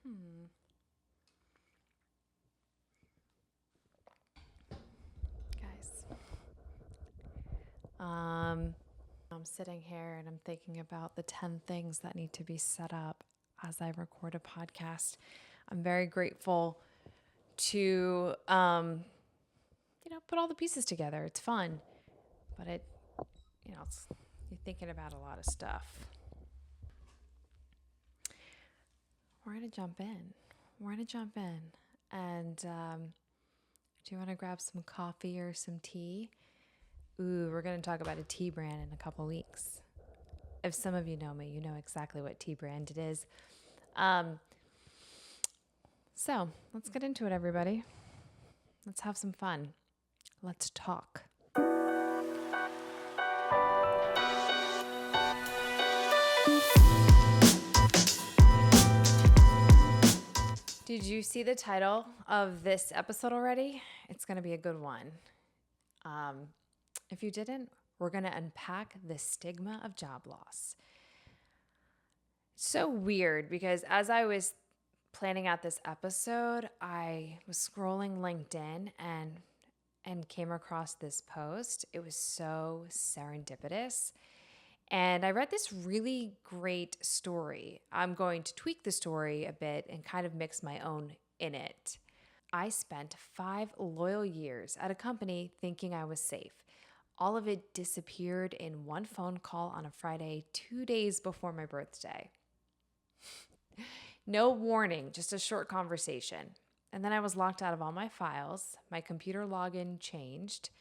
Guys, I'm sitting here and I'm thinking about the 10 things that need to be set up as I record a podcast. I'm very grateful to, put all the pieces together. It's fun, but you're thinking about a lot of stuff. We're going to jump in. And do you want to grab some coffee or some tea? Ooh, we're going to talk about a tea brand in a couple weeks. If some of you know me, you know exactly what tea brand it is. So let's get into it, everybody. Let's have some fun. Let's talk. Did you see the title of this episode already? It's going to be a good one. If you didn't, we're going to unpack the stigma of job loss. So weird because as I was planning out this episode, I was scrolling LinkedIn and came across this post. It was so serendipitous. And I read this really great story. I'm going to tweak the story a bit and kind of mix my own in it. I spent 5 loyal years at a company thinking I was safe. All of it disappeared in one phone call on a Friday, 2 days before my birthday. No warning, just a short conversation. And then I was locked out of all my files. My computer login changed.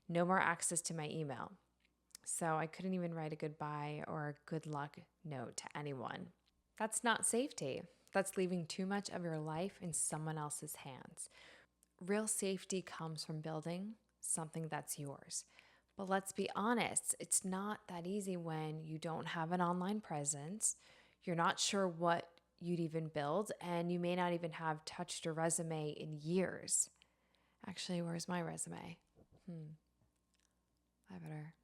No more access to my email. So I couldn't even write a goodbye or a good luck note to anyone. That's not safety. That's leaving too much of your life in someone else's hands. Real safety comes from building something that's yours. But let's be honest, it's not that easy when you don't have an online presence, you're not sure what you'd even build, and you may not even have touched a resume in years. Actually, where's my resume? I better.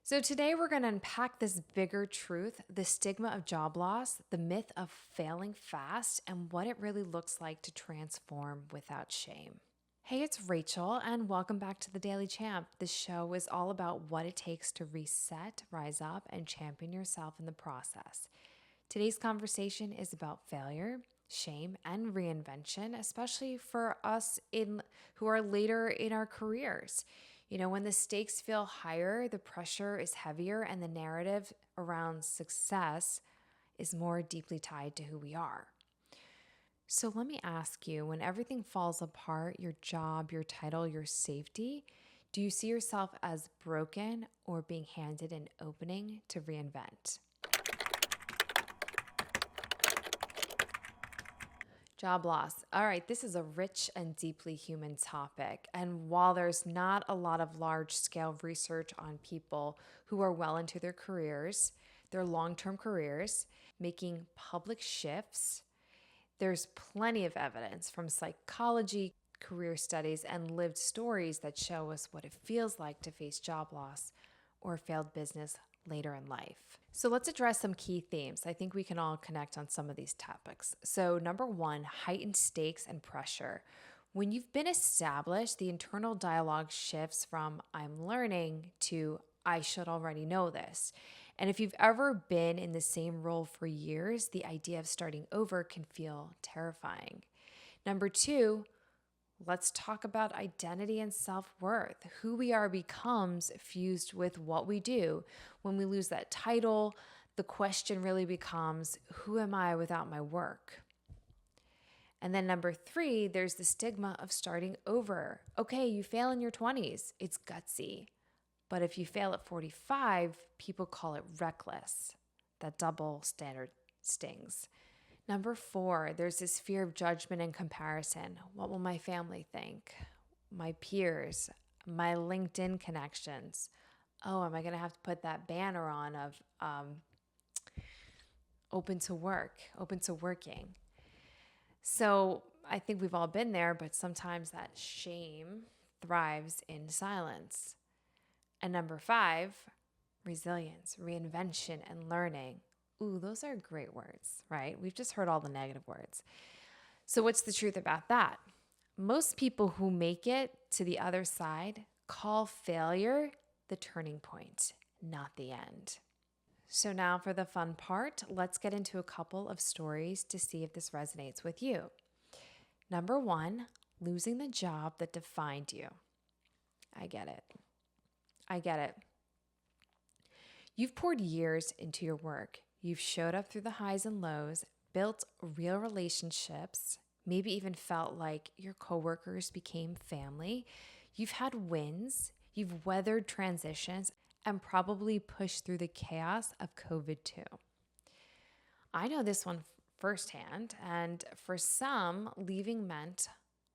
So today we're going to unpack this bigger truth, the stigma of job loss, the myth of failing fast, and what it really looks like to transform without shame. Hey, it's Rachel, and welcome back to the Daily Champ. This show is all about what it takes to reset, rise up, and champion yourself in the process. Today's conversation is about failure, shame, and reinvention, especially for us who are later in our careers. You know, when the stakes feel higher, the pressure is heavier, and the narrative around success is more deeply tied to who we are. So let me ask you, when everything falls apart, your job, your title, your safety, do you see yourself as broken or being handed an opening to reinvent? Job loss. All right, this is a rich and deeply human topic. And while there's not a lot of large scale research on people who are well into their careers, their long-term careers, making public shifts, there's plenty of evidence from psychology, career studies, and lived stories that show us what it feels like to face job loss or failed business later in life. So let's address some key themes. I think we can all connect on some of these topics. So number one, heightened stakes and pressure. When you've been established, the internal dialogue shifts from I'm learning to I should already know this. And if you've ever been in the same role for years, the idea of starting over can feel terrifying. Number two, let's talk about identity and self-worth. Who we are becomes fused with what we do. When we lose that title, the question really becomes, who am I without my work? And then number three, there's the stigma of starting over. Okay, you fail in your 20s. It's gutsy. But if you fail at 45, people call it reckless. That double standard stings. Number four, there's this fear of judgment and comparison. What will my family think? My peers, my LinkedIn connections. Oh, am I going to have to put that banner on of open to work, open to working? So I think we've all been there, but sometimes that shame thrives in silence. And number five, resilience, reinvention, and learning. Ooh, those are great words, right? We've just heard all the negative words. So, what's the truth about that? Most people who make it to the other side call failure the turning point, not the end. So, now for the fun part, let's get into a couple of stories to see if this resonates with you. Number one, losing the job that defined you. I get it. I get it. You've poured years into your work. You've showed up through the highs and lows, built real relationships, maybe even felt like your coworkers became family. You've had wins, you've weathered transitions, and probably pushed through the chaos of COVID too. I know this one firsthand, and for some, leaving meant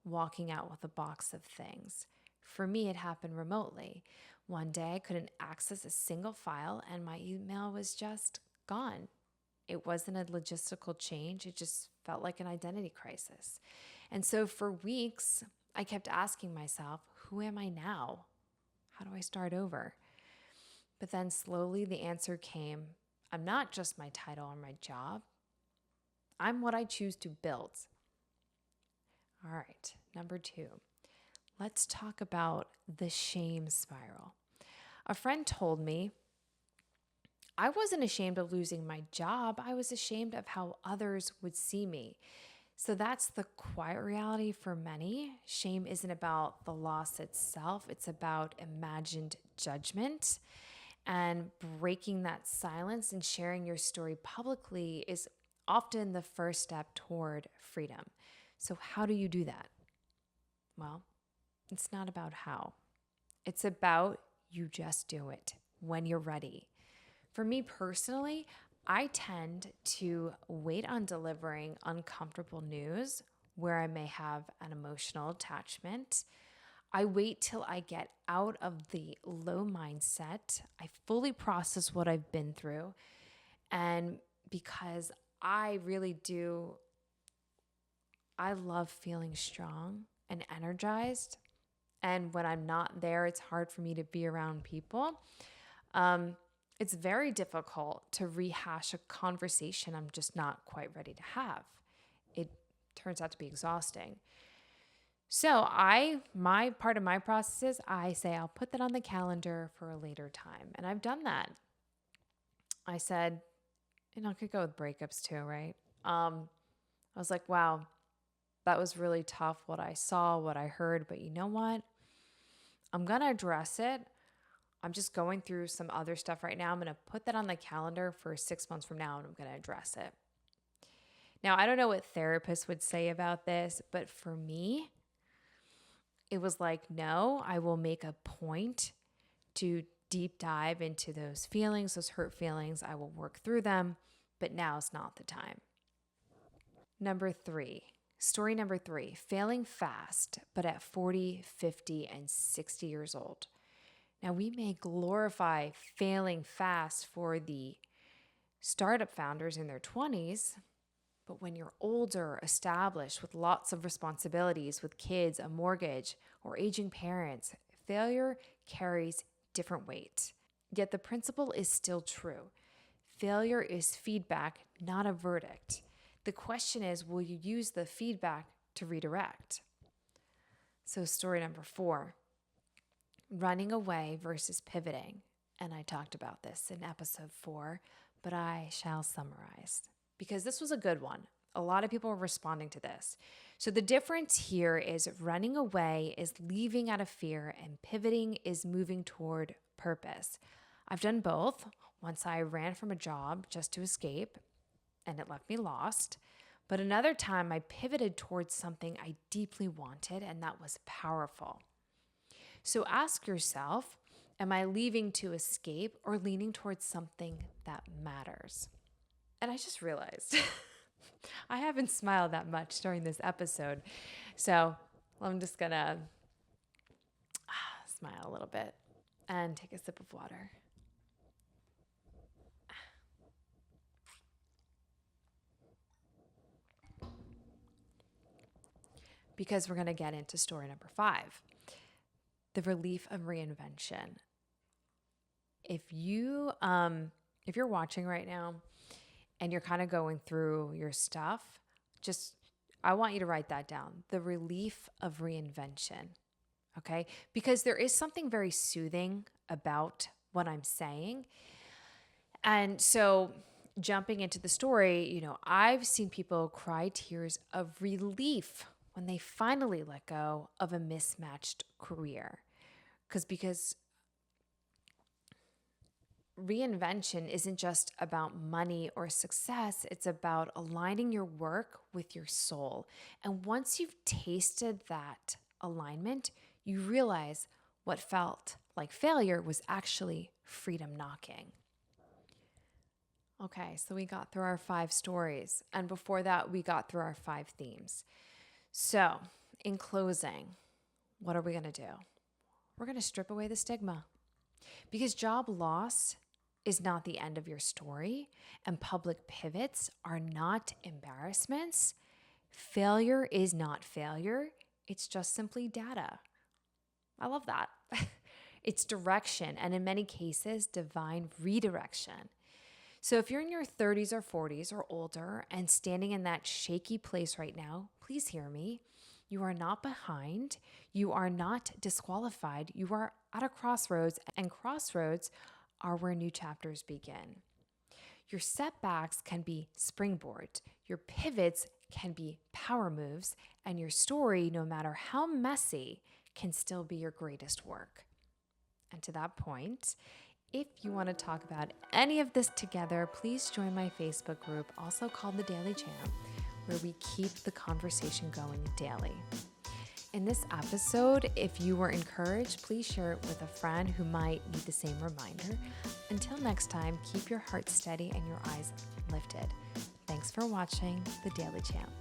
walking out with a box of things. For me, it happened remotely. One day, I couldn't access a single file, and my email was just gone. It wasn't a logistical change, it just felt like an identity crisis. And so for weeks, I kept asking myself, who am I now? How do I start over? But then slowly the answer came, I'm not just my title or my job. I'm what I choose to build. All right, number two, let's talk about the shame spiral. A friend told me I wasn't ashamed of losing my job. I was ashamed of how others would see me. So that's the quiet reality for many. Shame isn't about the loss itself, it's about imagined judgment. And breaking that silence and sharing your story publicly is often the first step toward freedom. So, how do you do that? Well, it's not about how, it's about you just do it when you're ready. For me personally, I tend to wait on delivering uncomfortable news where I may have an emotional attachment. I wait till I get out of the low mindset. I fully process what I've been through. And because I really do, I love feeling strong and energized. And when I'm not there, it's hard for me to be around people. It's very difficult to rehash a conversation I'm just not quite ready to have. It turns out to be exhausting. So my part of my process is I say I'll put that on the calendar for a later time. And I've done that. I said, I could go with breakups too, right? I was like, wow, that was really tough what I saw, what I heard. But you know what? I'm going to address it. I'm just going through some other stuff right now. I'm going to put that on the calendar for 6 months from now, and I'm going to address it. Now, I don't know what therapists would say about this, but for me, it was like, no, I will make a point to deep dive into those feelings, those hurt feelings. I will work through them, but now's not the time. Story number three, failing fast, but at 40, 50, and 60 years old. Now, we may glorify failing fast for the startup founders in their 20s, but when you're older, established with lots of responsibilities, with kids, a mortgage, or aging parents, failure carries different weight. Yet the principle is still true. Failure is feedback, not a verdict. The question is, will you use the feedback to redirect? So story number 4, running away versus pivoting. And I talked about this in episode 4, but I shall summarize because this was a good one. A lot of people are responding to this. So the difference here is running away is leaving out of fear and pivoting is moving toward purpose. I've done both. Once I ran from a job just to escape and it left me lost. But another time I pivoted towards something I deeply wanted and that was powerful. So ask yourself, am I leaving to escape or leaning towards something that matters? And I just realized I haven't smiled that much during this episode. So I'm just going to smile a little bit and take a sip of water. Because we're going to get into story number 5, the relief of reinvention. If you're watching right now and you're kind of going through your stuff, I want you to write that down. The relief of reinvention. Okay? Because there is something very soothing about what I'm saying. And so jumping into the story, I've seen people cry tears of relief when they finally let go of a mismatched career. Because reinvention isn't just about money or success, it's about aligning your work with your soul. And once you've tasted that alignment, you realize what felt like failure was actually freedom knocking. Okay, so we got through our 5 stories. And before that, we got through our 5 themes. So, in closing, what are we going to do? We're going to strip away the stigma. Because job loss is not the end of your story, and public pivots are not embarrassments. Failure is not failure. It's just simply data. I love that. It's direction, and in many cases, divine redirection. So if you're in your 30s or 40s or older and standing in that shaky place right now, please hear me. You are not behind. You are not disqualified. You are at a crossroads, and crossroads are where new chapters begin. Your setbacks can be springboards. Your pivots can be power moves, and your story, no matter how messy, can still be your greatest work. And to that point, if you want to talk about any of this together, please join my Facebook group, also called The Daily Champ, where we keep the conversation going daily. In this episode, if you were encouraged, please share it with a friend who might need the same reminder. Until next time, keep your heart steady and your eyes lifted. Thanks for watching The Daily Champ.